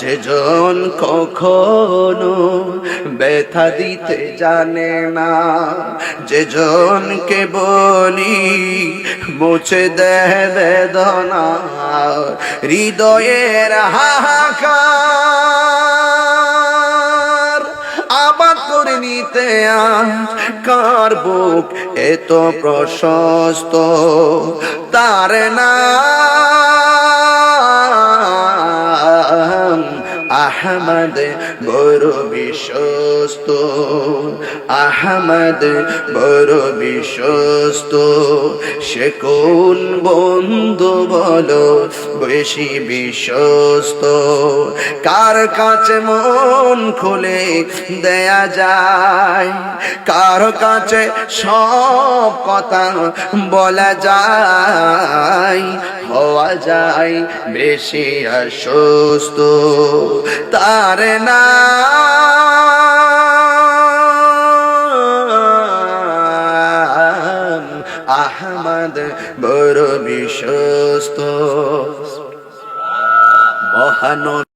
যেজন কখনো ব্যথা দিতে জানে না, যেজনকে বলি মুছে দেয় বেদনা, হৃদয়ের হাহাকার আবাদ করে নিতে কার বুক এত প্রশস্ত, তার নাম আহমদ বড় বিশ্বস্ত, আহমদ বড় বিশ্বস্ত। সে কোন বন্ধু বলো বেশি বিশ্বস্ত, কার কাছে মন খুলে দেয়া যায়, কার কাছে সব কথা বলা যায়, হওয়া যায় বেশি অসুস্থ, তার নাম আহমদ বড় বিশ্বস্ত। মহান